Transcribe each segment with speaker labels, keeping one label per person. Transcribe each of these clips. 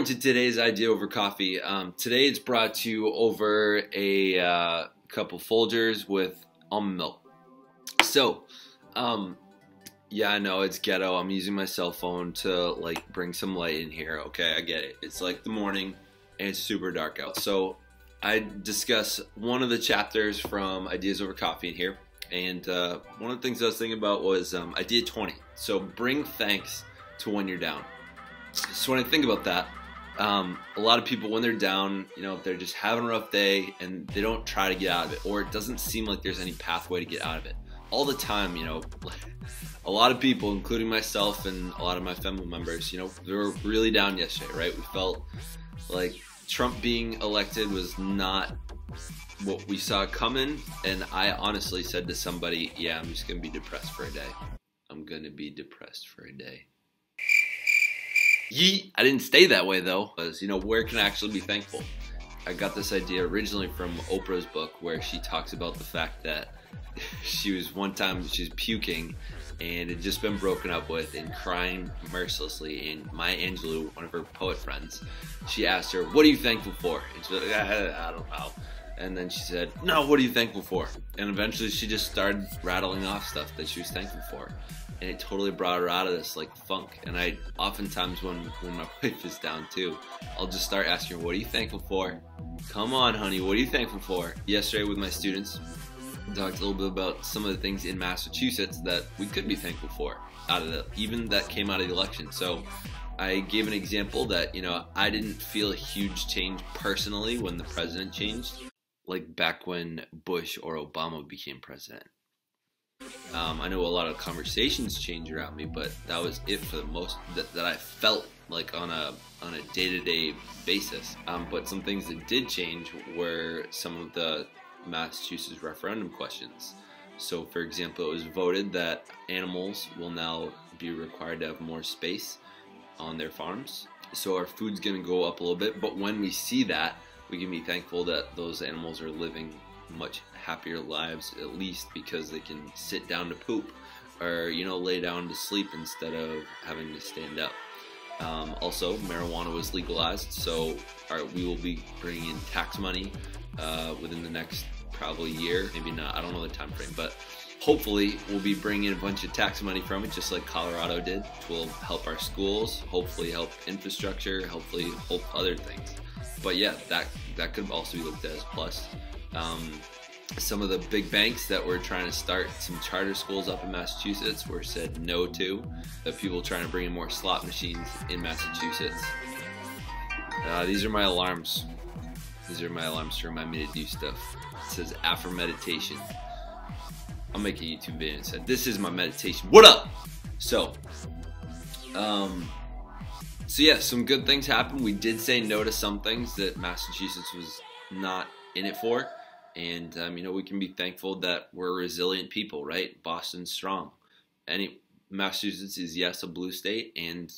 Speaker 1: everyone to today's Idea Over Coffee. Today it's brought to you over a couple Folgers with almond milk. So, yeah, I know it's ghetto. I'm using my cell phone to like bring some light in here. Okay, I get it. It's like the morning and it's super dark out. So I discuss one of the chapters from Ideas Over Coffee in here. And one of the things I was thinking about was idea 20. So bring thanks to when you're down. So when I think about that, a lot of people when they're down, you know, they're just having a rough day and they don't try to get out of it, or it doesn't seem like there's any pathway to get out of it. All the time, you know, a lot of people, including myself and a lot of my family members, you know, they were really down yesterday, right? We felt like Trump being elected was not what we saw coming, and I honestly said to somebody, yeah, I'm just gonna be depressed for a day. I'm gonna be depressed for a day. Yeet. I didn't stay that way though, because you know, where can I actually be thankful? I got this idea originally from Oprah's book, where she talks about the fact that she was she's puking and had just been broken up with and crying mercilessly, and Maya Angelou, one of her poet friends, she asked her, what are you thankful for? And she's like, I don't know. And then she said, no, what are you thankful for? And eventually she just started rattling off stuff that she was thankful for. And it totally brought her out of this like funk. And I oftentimes when my wife is down too, I'll just start asking her, what are you thankful for? Come on, honey, what are you thankful for? Yesterday with my students, I talked a little bit about some of the things in Massachusetts that we could be thankful for, even that came out of the election. So I gave an example that, you know, I didn't feel a huge change personally when the president changed, like back when Bush or Obama became president. I know a lot of conversations change around me, but that was it for the most that I felt like on a day-to-day basis. But some things that did change were some of the Massachusetts referendum questions. So for example, it was voted that animals will now be required to have more space on their farms. So our food's gonna go up a little bit, but when we see that, we can be thankful that those animals are living much happier lives, at least because they can sit down to poop or, you know, lay down to sleep instead of having to stand up. Also, marijuana was legalized, so we will be bringing in tax money within the next probably year, maybe not, I don't know the time frame, but hopefully we'll be bringing in a bunch of tax money from it, just like Colorado did, which will help our schools, hopefully help infrastructure, hopefully help other things. But yeah, that could also be looked at as plus. Some of the big banks that were trying to start some charter schools up in Massachusetts were said no to. People trying to bring in more slot machines in Massachusetts. These are my alarms. These are my alarms to remind me to do stuff. It says after meditation. I'll make a YouTube video and said, this is my meditation. What up? So yeah, some good things happened. We did say no to some things that Massachusetts was not in it for. And, you know, we can be thankful that we're resilient people, right? Boston's strong. Massachusetts is, yes, a blue state, and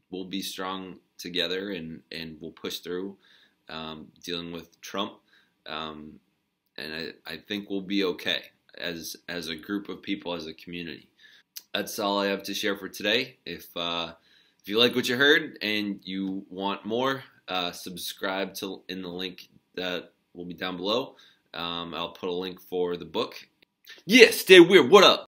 Speaker 1: we'll be strong together, and we'll push through dealing with Trump. And I think we'll be okay as a group of people, as a community. That's all I have to share for today. If you like what you heard and you want more, subscribe in the link that will be down below. I'll put a link for the book. Yeah, stay weird. What up?